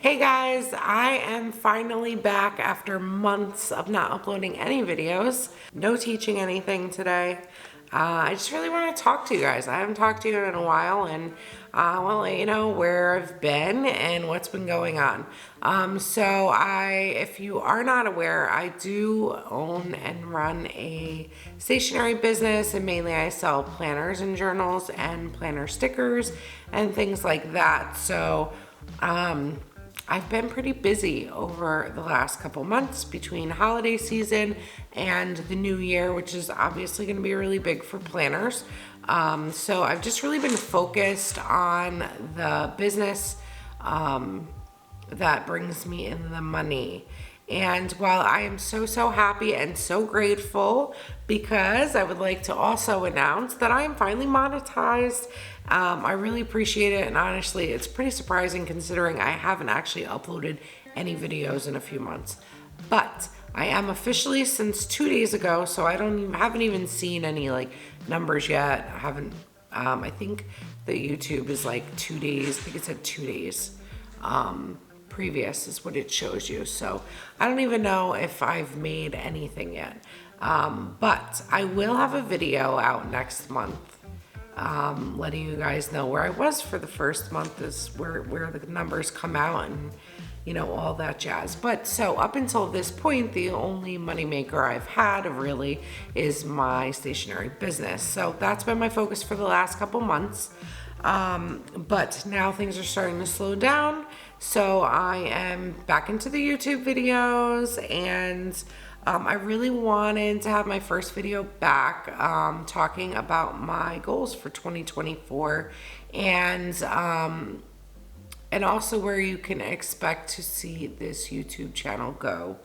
Hey guys, I am finally back after months of not uploading any videos. No teaching anything today. I just really want to talk to you guys. I haven't talked to you in a while, and I want to let you know where I've been and what's been going on. If you are not aware, I do own and run a stationery business, and mainly I sell planners and journals and planner stickers and things like that. I've been pretty busy over the last couple months between holiday season and the new year, which is obviously going to be really big for planners. So I've just really been focused on the business that brings me in the money. And while I am so happy and so grateful, because I would like to also announce that I am finally monetized. I really appreciate it, and honestly, it's pretty surprising considering I haven't actually uploaded any videos in a few months. But I am officially since 2 days ago, so haven't even seen any numbers yet. I think the YouTube is 2 days. I think it said 2 days. Previous is what it shows you. So I don't even know if I've made anything yet. But I will have a video out next month, letting you guys know where I was for the first month, is where the numbers come out and all that jazz. But so up until this point, the only moneymaker I've had really is my stationery business. So that's been my focus for the last couple months. But now things are starting to slow down. So I am back into the YouTube videos, and I really wanted to have my first video back talking about my goals for 2024 and also where you can expect to see this YouTube channel go.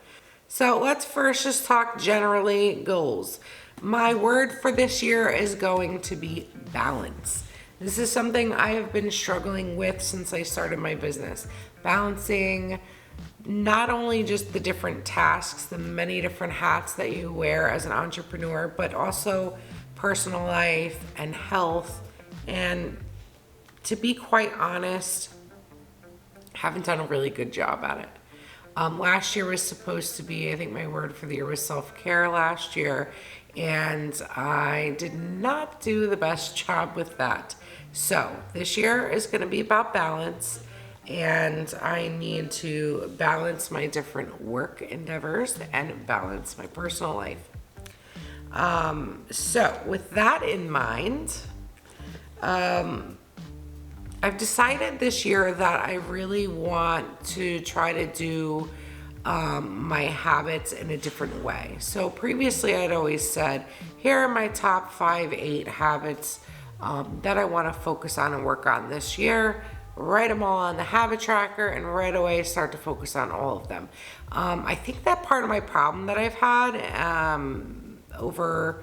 So let's first just talk generally goals. My word for this year is going to be balance. This is something I have been struggling with since I started my business. Balancing not only just the different tasks, the many different hats that you wear as an entrepreneur, but also personal life and health. And to be quite honest, haven't done a really good job at it. Last year was supposed to be, I think my word for the year was self-care last year, and I did not do the best job with that. So this year is going to be about balance, and I need to balance my different work endeavors and balance my personal life. So with that in mind, I've decided this year that I really want to try to do my habits in a different way. So previously I'd always said, here are my top 8 habits that I want to focus on and work on this year. Write them all on the habit tracker, and right away start to focus on all of them. I think that part of my problem that I've had over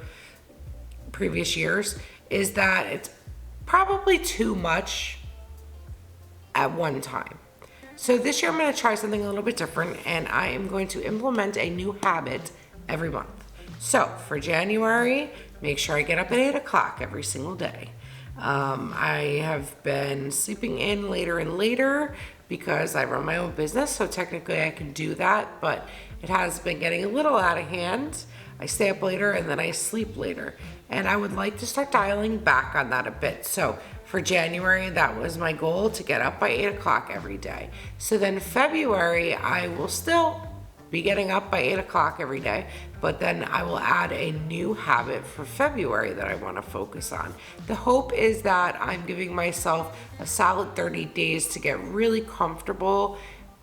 previous years is that it's probably too much at one time. So this year I'm going to try something a little bit different, and I am going to implement a new habit every month. So for January, make sure I get up at 8 o'clock every single day. I have been sleeping in later and later because I run my own business, so technically I can do that, but it has been getting a little out of hand. I stay up later and then I sleep later, and I would like to start dialing back on that a bit. So for January, that was my goal, to get up by 8 o'clock every day. So then February, I will still be getting up by 8 o'clock every day, but then I will add a new habit for February that I want to focus on. The hope is that I'm giving myself a solid 30 days to get really comfortable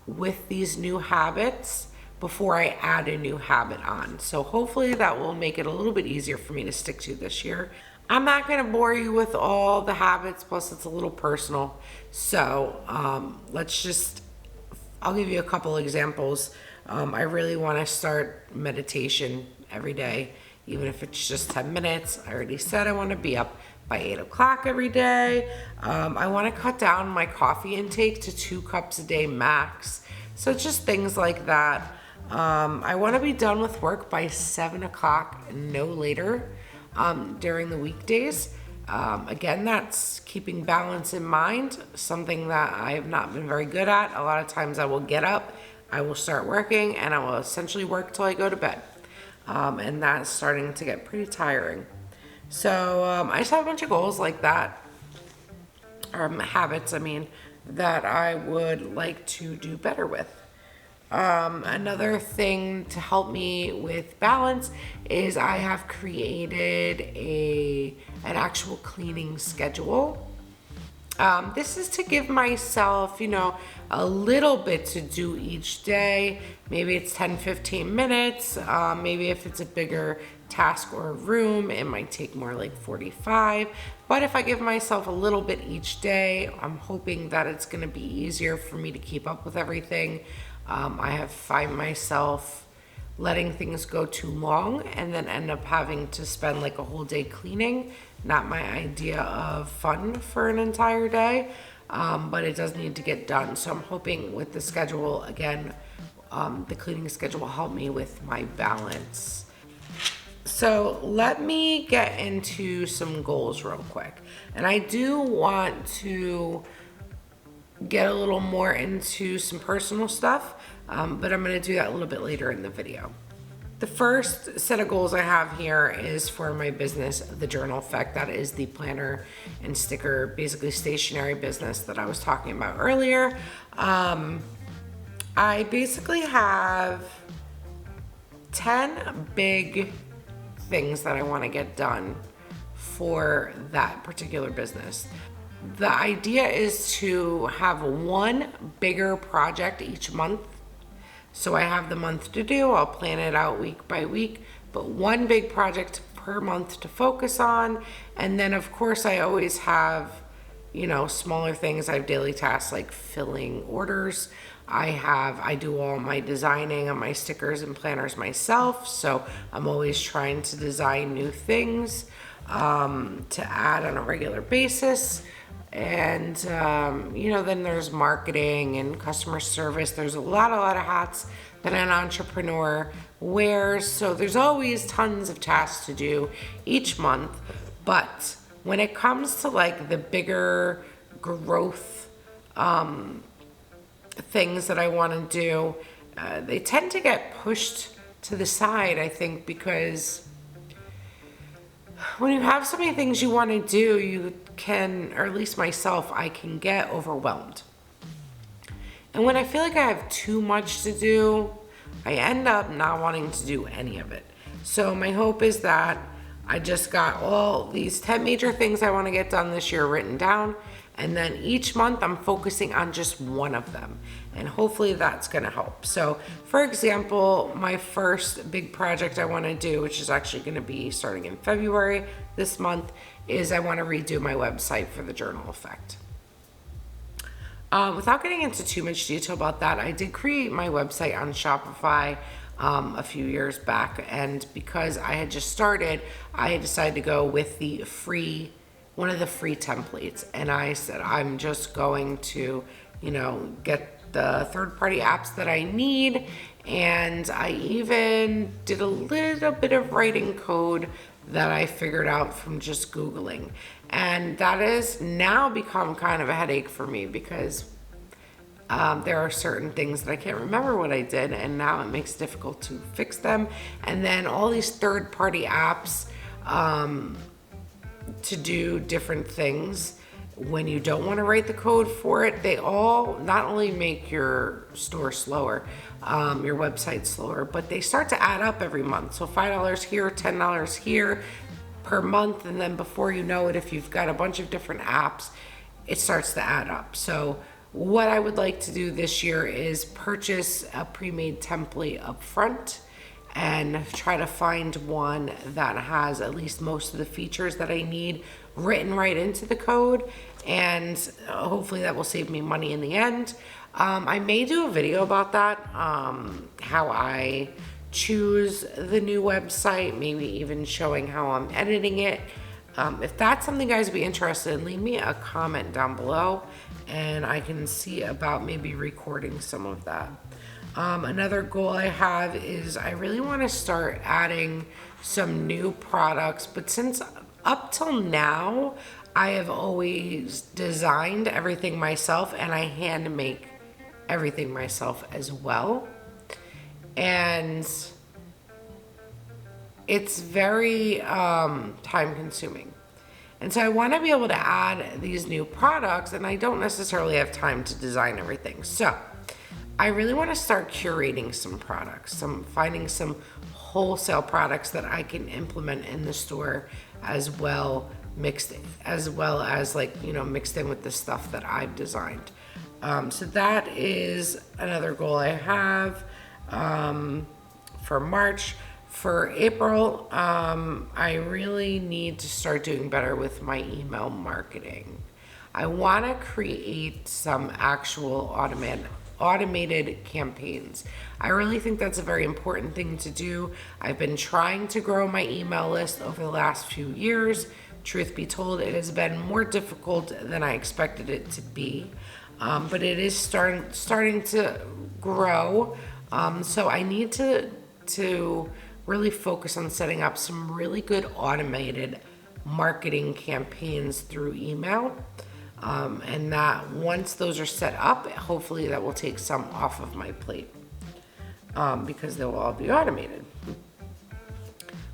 with these new habits before I add a new habit on. So hopefully that will make it a little bit easier for me to stick to this year. I'm not going to bore you with all the habits, plus it's a little personal. So I'll give you a couple examples. I really want to start meditation every day, even if it's just 10 minutes. I already said I want to be up by 8 o'clock every day. I want to cut down my coffee intake to 2 cups a day max. So just things like that. I want to be done with work by 7 o'clock, no later, during the weekdays. Again, that's keeping balance in mind, something that I have not been very good at. A lot of times I will get up, I will start working, and I will essentially work till I go to bed. And that's starting to get pretty tiring. So I just have a bunch of goals like that, habits, that I would like to do better with. Another thing to help me with balance is I have created an actual cleaning schedule. This is to give myself, a little bit to do each day. Maybe it's 10-15 minutes. Maybe if it's a bigger task or a room, it might take more like 45. But if I give myself a little bit each day, I'm hoping that it's going to be easier for me to keep up with everything. I have find myself letting things go too long and then end up having to spend like a whole day cleaning. Not my idea of fun for an entire day, but it does need to get done. So I'm hoping with the schedule, again, the cleaning schedule will help me with my balance. So let me get into some goals real quick. And I do want to get a little more into some personal stuff, but I'm going to do that a little bit later in the video. The first set of goals I have here is for my business, The Journal Effect. That is the planner and sticker, basically stationery business that I was talking about earlier. I basically have 10 big things that I want to get done for that particular business. The idea is to have one bigger project each month. So I have the month to do, I'll plan it out week by week, but one big project per month to focus on. And then of course I always have, smaller things. I have daily tasks like filling orders. I do all my designing on my stickers and planners myself. So I'm always trying to design new things to add on a regular basis. And, then there's marketing and customer service. There's a lot of hats that an entrepreneur wears. So there's always tons of tasks to do each month. But when it comes to like the bigger growth things that I want to do, they tend to get pushed to the side, I think, because when you have so many things you want to do, you can, or at least myself, I can get overwhelmed. And when I feel like I have too much to do, I end up not wanting to do any of it. So my hope is that I just got all these 10 major things I want to get done this year written down. And then each month I'm focusing on just one of them. And hopefully that's going to help. So for example, my first big project I want to do, which is actually going to be starting in February this month, is I want to redo my website for The Journal Effect. Without getting into too much detail about that, I did create my website on Shopify a few years back. And because I had just started, I had decided to go with one of the free templates. And I said, I'm just going to, get the third-party apps that I need. And I even did a little bit of writing code that I figured out from just Googling. And that has now become kind of a headache for me because there are certain things that I can't remember what I did, and now it makes it difficult to fix them. And then all these third-party apps to do different things. When you don't want to write the code for it, they all not only make your store slower, your website slower, but they start to add up every month. So $5 here, $10 here per month. And then before you know it, if you've got a bunch of different apps, it starts to add up. So what I would like to do this year is purchase a pre-made template up front and try to find one that has at least most of the features that I need written right into the code, and hopefully that will save me money in the end. I may do a video about that, how I choose the new website, maybe even showing how I'm editing it. If that's something you guys would be interested in, leave me a comment down below and I can see about maybe recording some of that. Another goal I have is I really want to start adding some new products, but since up till now, I have always designed everything myself, and I hand make everything myself as well. And it's very time consuming. And so I want to be able to add these new products, and I don't necessarily have time to design everything. So I really want to start curating some products, finding some wholesale products that I can implement in the store as well, mixed as like, mixed in with the stuff that I've designed. So that is another goal I have for March. For April, I really need to start doing better with my email marketing. I want to create some actual automated campaigns. I really think that's a very important thing to do. I've been trying to grow my email list over the last few years. Truth be told, it has been more difficult than I expected it to be, but it is starting to grow. So I need to really focus on setting up some really good automated marketing campaigns through email. And that once those are set up, hopefully that will take some off of my plate, because they'll all be automated.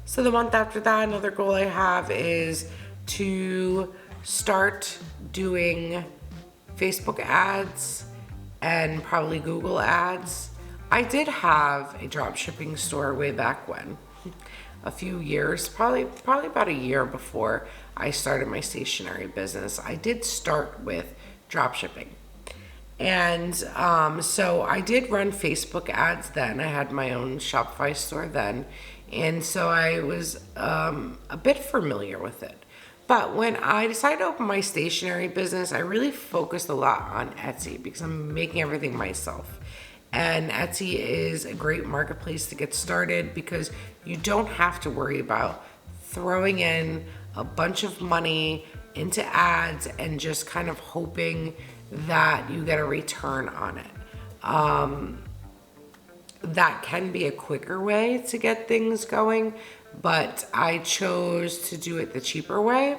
So the month after that, another goal I have is to start doing Facebook ads and probably Google ads. I did have a drop shipping store way back when, a few years, probably about a year before I started my stationery business. I did start with drop shipping. And so I did run Facebook ads then. I had my own Shopify store then. And so I was a bit familiar with it. But when I decided to open my stationery business, I really focused a lot on Etsy because I'm making everything myself. And Etsy is a great marketplace to get started because you don't have to worry about throwing in a bunch of money into ads and just kind of hoping that you get a return on it. That can be a quicker way to get things going, but I chose to do it the cheaper way.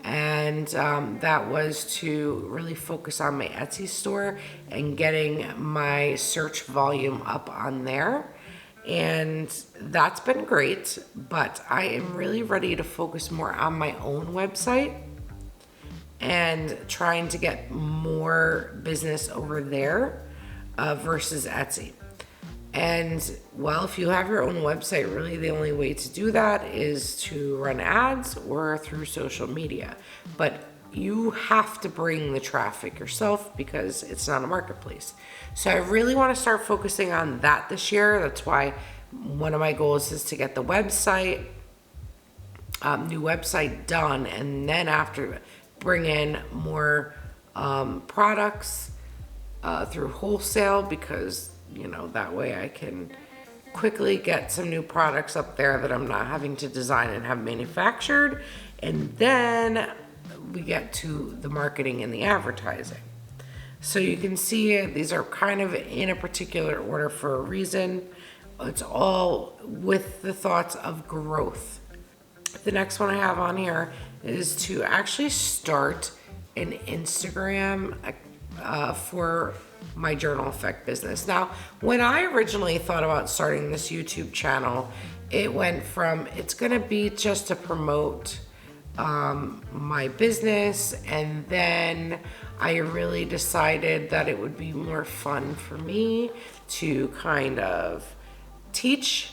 And that was to really focus on my Etsy store and getting my search volume up on there. And that's been great, but I am really ready to focus more on my own website and trying to get more business over there versus Etsy. And well, if you have your own website, really the only way to do that is to run ads or through social media. But you have to bring the traffic yourself because it's not a marketplace. So I really want to start focusing on that this year. That's why one of my goals is to get the website, new website done, and then after bring in more products through wholesale, because that way I can quickly get some new products up there that I'm not having to design and have manufactured. And then we get to the marketing and the advertising. So you can see these are kind of in a particular order for a reason. It's all with the thoughts of growth. The next one I have on here is to actually start an Instagram for my Journal Effect business. Now, when I originally thought about starting this YouTube channel, it went from it's gonna be just to promote my business, and then I really decided that it would be more fun for me to kind of teach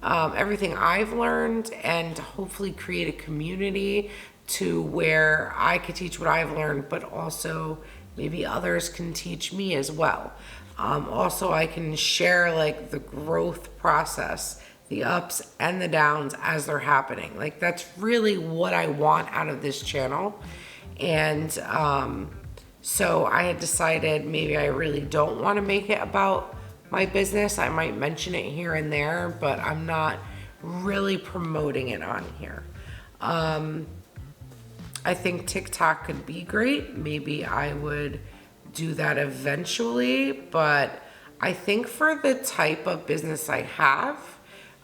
everything I've learned and hopefully create a community to where I could teach what I've learned, but also maybe others can teach me as well. Also, I can share like the growth process, the ups and the downs as they're happening. Like that's really what I want out of this channel. And so I had decided maybe I really don't want to make it about my business. I might mention it here and there, but I'm not really promoting it on here. I think TikTok could be great. Maybe I would do that eventually, but I think for the type of business I have,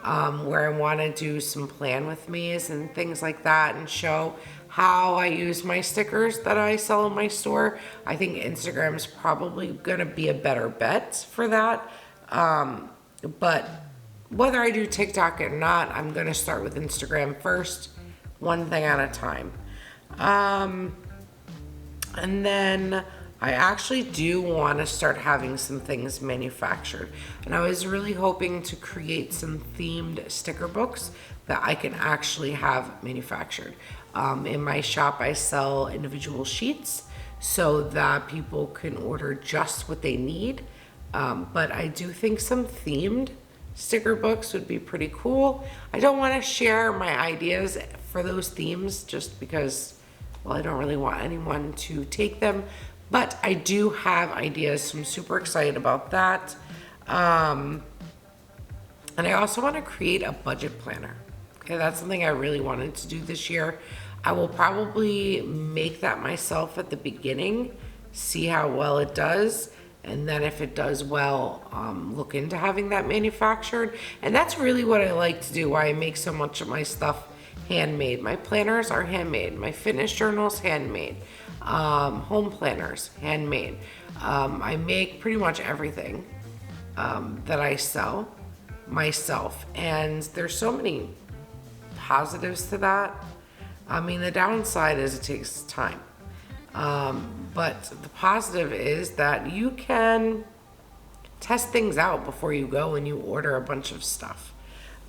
where I want to do some plan with me's and things like that and show how I use my stickers that I sell in my store. I think Instagram's probably gonna be a better bet for that. But whether I do TikTok or not, I'm gonna start with Instagram first, one thing at a time. And then I actually do want to start having some things manufactured. And I was really hoping to create some themed sticker books that I can actually have manufactured. In my shop, I sell individual sheets so that people can order just what they need. But I do think some themed sticker books would be pretty cool. I don't want to share my ideas for those themes just because, well, I don't really want anyone to take them. But I do have ideas, so I'm super excited about that. And I also want to create a budget planner. Okay, that's something I really wanted to do this year. I will probably make that myself at the beginning, see how well it does, and then if it does well, look into having that manufactured. And that's really what I like to do, why I make so much of my stuff handmade. My planners are handmade, my fitness journals handmade, home planners handmade. I make pretty much everything that I sell myself, and there's so many positives to that. I mean, the downside is it takes time, but the positive is that you can test things out before you go and you order a bunch of stuff.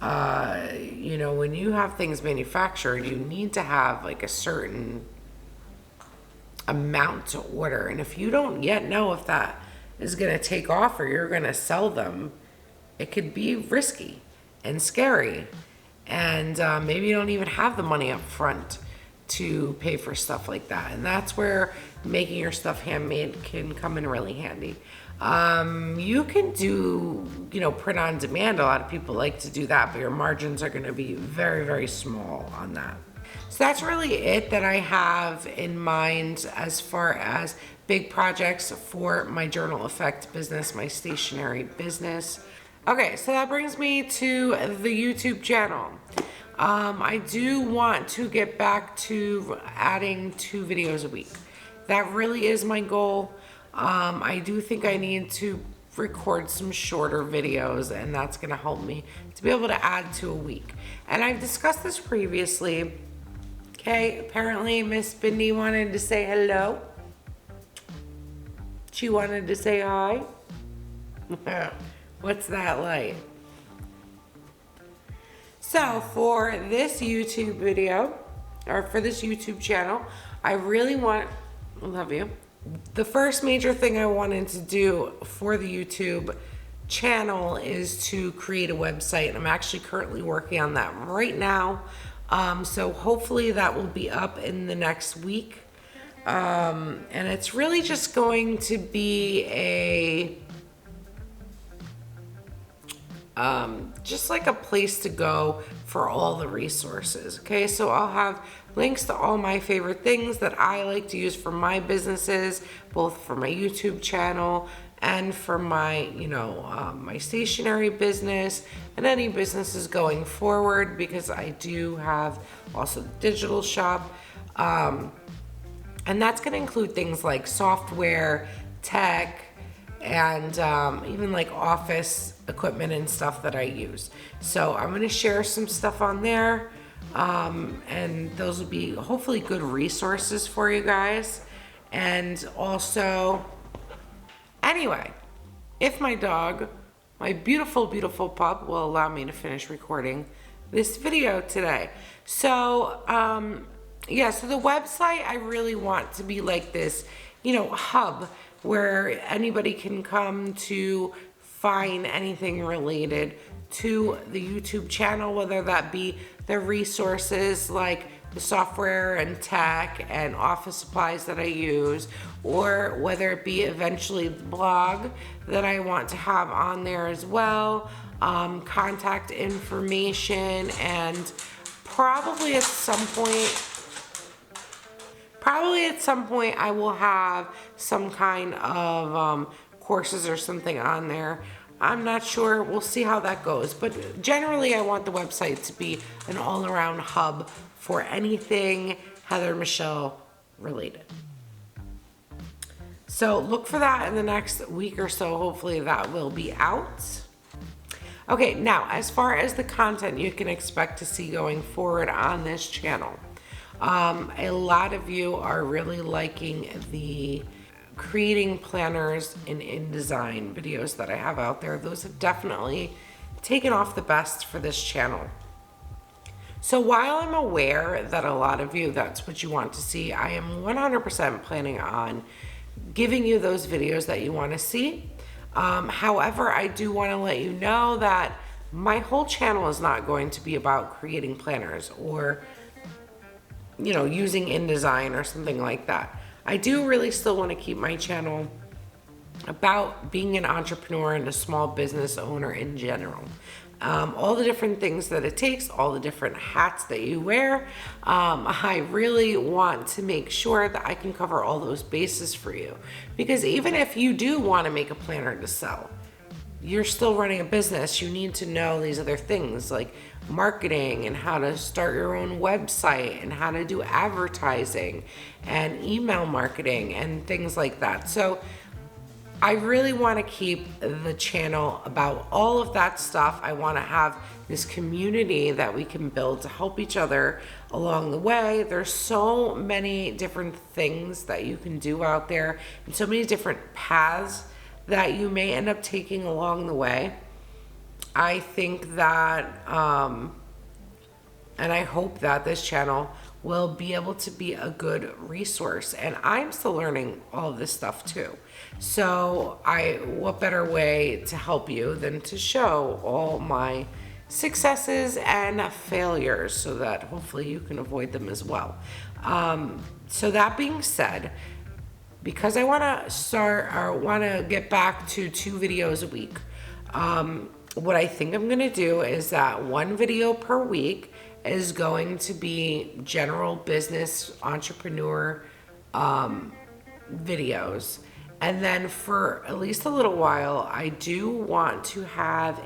You know, when you have things manufactured, you need to have like a certain amount to order, and if you don't yet know if that is going to take off or you're going to sell them, it could be risky and scary. And maybe you don't even have the money up front to pay for stuff like that. And that's where making your stuff handmade can come in really handy. You can do, you know, print on demand. A lot of people like to do that, but your margins are going to be very, very small on that. So that's really it that I have in mind as far as big projects for my Journal Effect business, my stationery business. Okay, so that brings me to the YouTube channel. I do want to get back to adding 2 videos a week. That really is my goal. I do think I need to record some shorter videos, and that's gonna help me to be able to add 2 a week. And I've discussed this previously. Okay, apparently Miss Bindi wanted to say hello. She wanted to say hi. What's that like? So for this YouTube video, or for this YouTube channel, I really love you. The first major thing I wanted to do for the YouTube channel is to create a website. I'm actually currently working on that right now. So hopefully that will be up in the next week. And it's really just going to be just like a place to go for all the resources. Okay, so I'll have links to all my favorite things that I like to use for my businesses, both for my YouTube channel and for my, you know, my stationery business and any businesses going forward, because I do have also the digital shop. And that's going to include things like software, tech, and even like office equipment and stuff that I use. So I'm going to share some stuff on there, and those will be hopefully good resources for you guys. And also, anyway, if my dog, my beautiful, beautiful pup, will allow me to finish recording this video today. So, yeah, so the website, I really want to be like this, you know, hub where anybody can come to find anything related to the YouTube channel, whether that be the resources like the software and tech and office supplies that I use, or whether it be eventually the blog that I want to have on there as well, contact information, and probably at some point I will have some kind of courses or something on there I'm not sure. We'll see how that goes. But generally, I want the website to be an all-around hub for anything Heather Michelle related. So look for that in the next week or so. Hopefully that will be out. Okay, now as far as the content you can expect to see going forward on this channel, a lot of you are really liking the creating planners in InDesign videos that I have out there. Those have definitely taken off the best for this channel. So while I'm aware that a lot of you, that's what you want to see, I am 100% planning on giving you those videos that you want to see. However, I do want to let you know that my whole channel is not going to be about creating planners or, you know, using InDesign or something like that. I do really still want to keep my channel about being an entrepreneur and a small business owner in general. All the different things that it takes, all the different hats that you wear. I really want to make sure that I can cover all those bases for you. Because even if you do want to make a planner to sell, you're still running a business. You need to know these other things like marketing and how to start your own website and how to do advertising and email marketing and things like that. So I really want to keep the channel about all of that stuff. I want to have this community that we can build to help each other along the way. There's so many different things that you can do out there and so many different paths that you may end up taking along the way. I think that, and I hope that this channel will be able to be a good resource. And I'm still learning all of this stuff too. So what better way to help you than to show all my successes and failures so that hopefully you can avoid them as well. So that being said, because I want to get back to 2 videos a week, what I think I'm gonna do is that 1 video per week is going to be general business entrepreneur videos. And then for at least a little while, I do want to have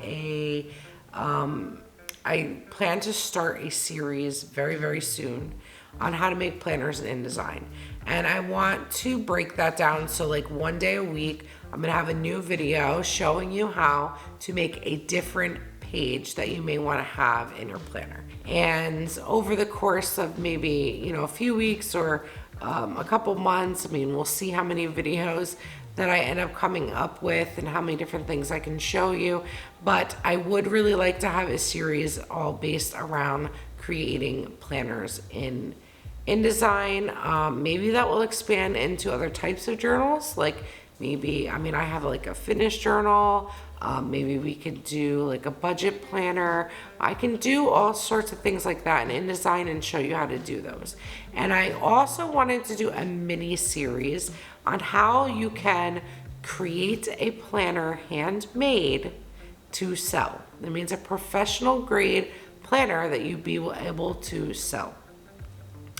I plan to start a series very, very soon on how to make planners in InDesign. And I want to break that down. So like 1 day a week, I'm gonna have a new video showing you how to make a different page that you may want to have in your planner. And over the course of maybe, you know, a few weeks or a couple months, I mean, we'll see how many videos that I end up coming up with and how many different things I can show you. But I would really like to have a series all based around creating planners in InDesign. Maybe that will expand into other types of journals, like maybe, I mean, I have like a fitness journal. Maybe we could do like a budget planner. I can do all sorts of things like that in InDesign and show you how to do those. And I also wanted to do a mini series on how you can create a planner handmade to sell. That means a professional grade planner that you'd be able to sell.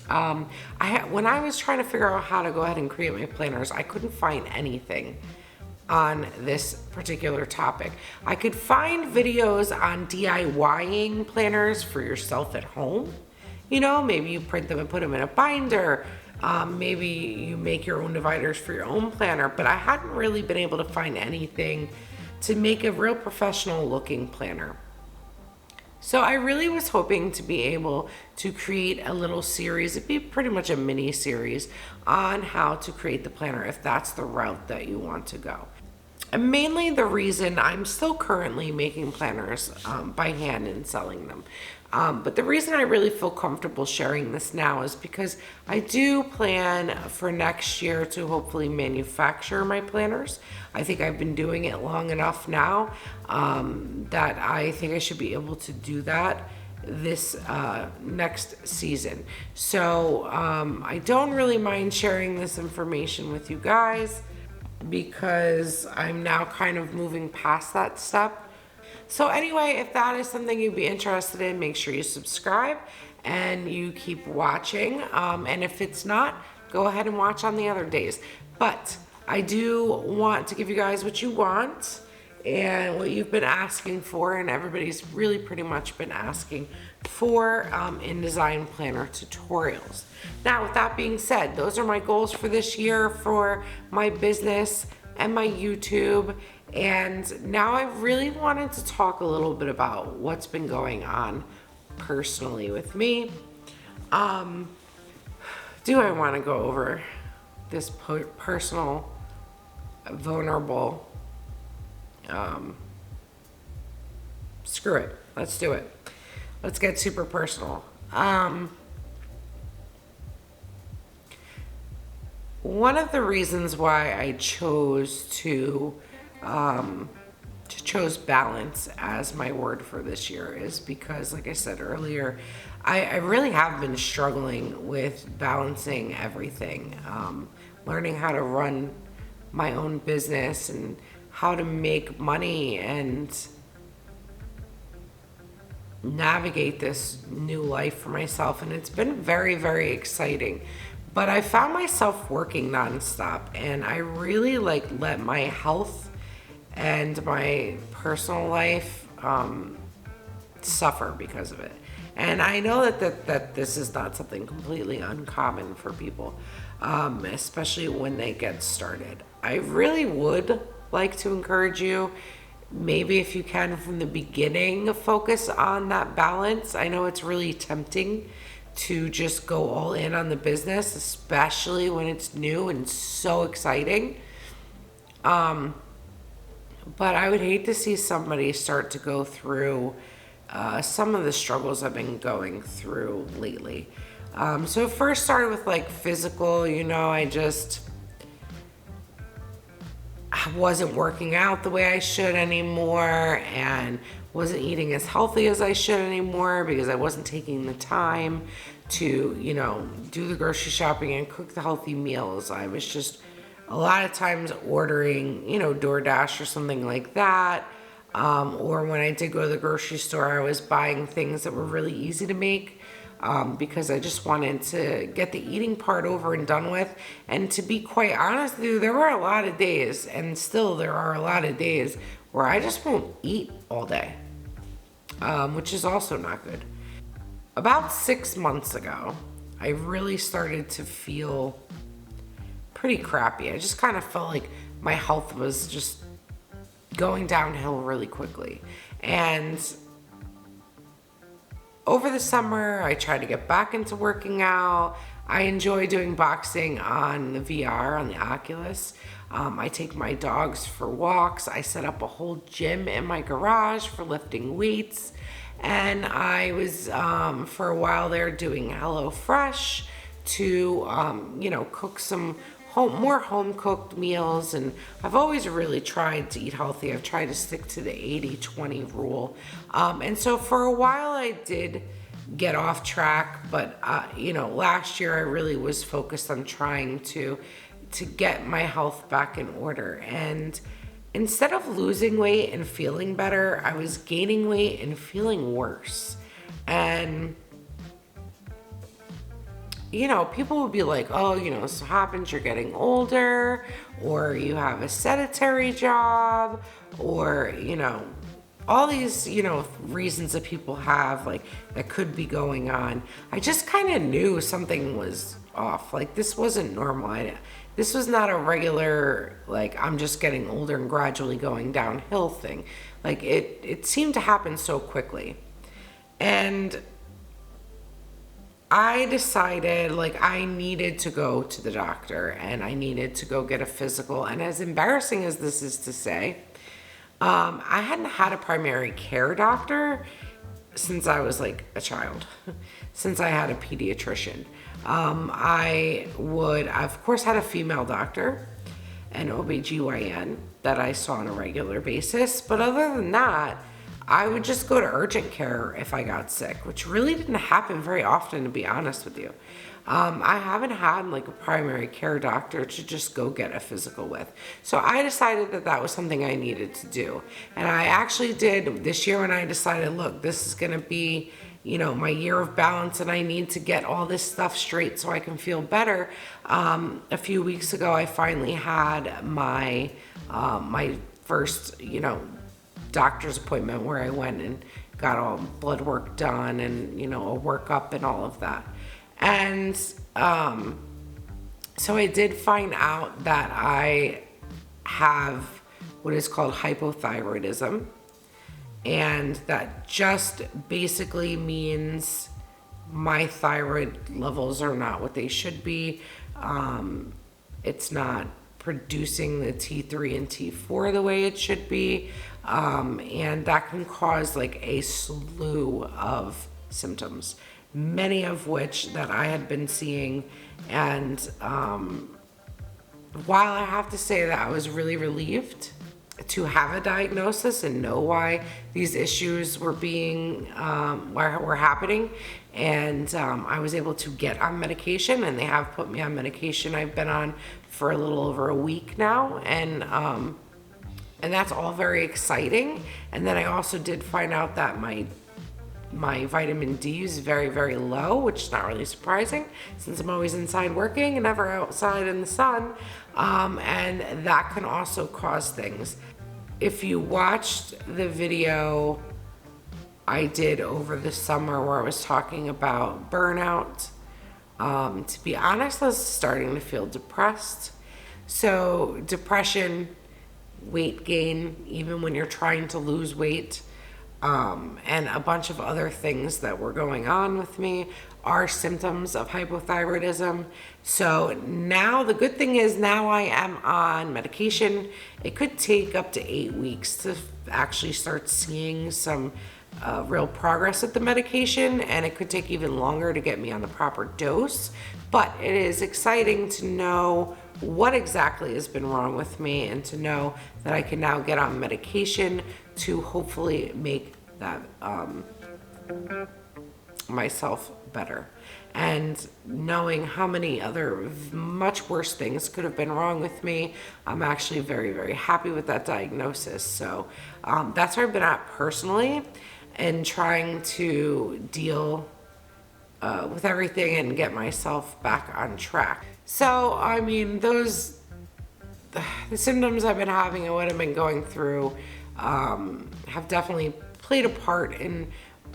When I was trying to figure out how to go ahead and create my planners, I couldn't find anything on this particular topic. I could find videos on DIYing planners for yourself at home. You know, maybe you print them and put them in a binder. Maybe you make your own dividers for your own planner, but I hadn't really been able to find anything to make a real professional looking planner. So I really was hoping to be able to create a little series. It'd be pretty much a mini series on how to create the planner if that's the route that you want to go. And mainly the reason I'm still currently making planners by hand and selling them. But the reason I really feel comfortable sharing this now is because I do plan for next year to hopefully manufacture my planners. I think I've been doing it long enough now that I think I should be able to do that this next season. So I don't really mind sharing this information with you guys because I'm now kind of moving past that step. So anyway, if that is something you'd be interested in, make sure you subscribe and you keep watching. And if it's not, go ahead and watch on the other days. But I do want to give you guys what you want. and what you've been asking for, and everybody's really pretty much been asking for InDesign Planner tutorials. Now, with that being said, those are my goals for this year for my business and my YouTube. And now I really wanted to talk a little bit about what's been going on personally with me. Do I want to go over this personal, vulnerable, screw it, let's do it. Let's get super personal. One of the reasons why I chose balance as my word for this year is because, like I said earlier, I really have been struggling with balancing everything, learning how to run my own business and how to make money and navigate this new life for myself. And it's been very, very exciting. But I found myself working nonstop, and I really let my health and my personal life suffer because of it. And I know that this is not something completely uncommon for people, especially when they get started. I really would like to encourage you, maybe if you can from the beginning, focus on that balance. I know it's really tempting to just go all in on the business, especially when it's new and so exciting. But I would hate to see somebody start to go through some of the struggles I've been going through lately. So it first started with physical, I wasn't working out the way I should anymore, and wasn't eating as healthy as I should anymore because I wasn't taking the time to, do the grocery shopping and cook the healthy meals. I was just a lot of times ordering, DoorDash or something like that. Or when I did go to the grocery store, I was buying things that were really easy to make because I just wanted to get the eating part over and done with. And to be quite honest with you, there were a lot of days, and still there are a lot of days, where I just won't eat all day, which is also not good. About 6 months ago, I really started to feel pretty crappy. I just kind of felt like my health was just going downhill really quickly. And over the summer, I tried to get back into working out. I enjoy doing boxing on the VR, on the Oculus. I take my dogs for walks. I set up a whole gym in my garage for lifting weights. And I was, for a while there, doing HelloFresh to, cook some more home-cooked meals. And I've always really tried to eat healthy. I've tried to stick to the 80-20 rule. And so for a while I did get off track, but, last year I really was focused on trying to get my health back in order. And instead of losing weight and feeling better, I was gaining weight and feeling worse. And people would be like, oh, this happens, you're getting older, or you have a sedentary job, or, all these, reasons that people have, that could be going on. I just kind of knew something was off. This wasn't normal. This was not a regular, I'm just getting older and gradually going downhill thing. It seemed to happen so quickly. And I decided I needed to go to the doctor and I needed to go get a physical. And as embarrassing as this is to say, I hadn't had a primary care doctor since I was a child, since I had a pediatrician. I of course had a female doctor, an OBGYN that I saw on a regular basis. But other than that, I would just go to urgent care if I got sick, which really didn't happen very often, to be honest with you. I haven't had a primary care doctor to just go get a physical with. So I decided that was something I needed to do. And I actually did this year when I decided, look, this is going to be, my year of balance and I need to get all this stuff straight so I can feel better. A few weeks ago, I finally had my first, doctor's appointment where I went and got all blood work done and, a workup and all of that. And so I did find out that I have what is called hypothyroidism. And that just basically means my thyroid levels are not what they should be. It's not producing the T3 and T4 the way it should be. And that can cause like a slew of symptoms, many of which that I had been seeing. And while I have to say that I was really relieved to have a diagnosis and know why these issues were were happening, and I was able to get on medication, and they have put me on medication. I've been on for a little over a week now, and that's all very exciting. And then I also did find out that my vitamin D is very, very low, which is not really surprising since I'm always inside working and never outside in the sun. And that can also cause things. If you watched the video I did over the summer where I was talking about burnout, to be honest, I was starting to feel depressed. So depression, weight gain, even when you're trying to lose weight, and a bunch of other things that were going on with me are symptoms of hypothyroidism. So now the good thing is now I am on medication. It could take up to 8 weeks to actually start seeing some real progress with the medication, and it could take even longer to get me on the proper dose. But it is exciting to know what exactly has been wrong with me and to know that I can now get on medication to hopefully make that myself better. And knowing how many other much worse things could have been wrong with me, I'm actually very, very happy with that diagnosis. So that's where I've been at personally, and trying to deal with everything and get myself back on track. So, I mean, the symptoms I've been having and what I've been going through have definitely played a part in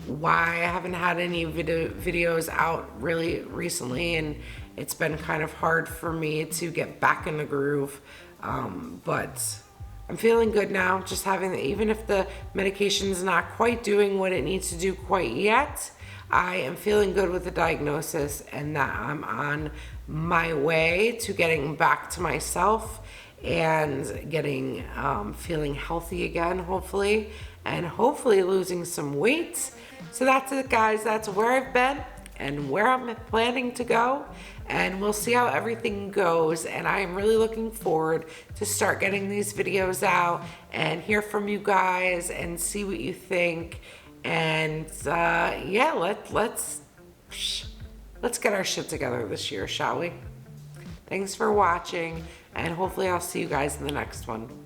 why I haven't had any videos out really recently, and it's been kind of hard for me to get back in the groove. But I'm feeling good now, just having, even if the medication's not quite doing what it needs to do quite yet, I am feeling good with the diagnosis and that I'm on my way to getting back to myself and getting, feeling healthy again, hopefully, and hopefully losing some weight. So that's it, guys. That's where I've been and where I'm planning to go, and we'll see how everything goes. And I am really looking forward to start getting these videos out and hear from you guys and see what you think. And yeah, let's get our shit together this year, shall we? Thanks for watching, and hopefully I'll see you guys in the next one.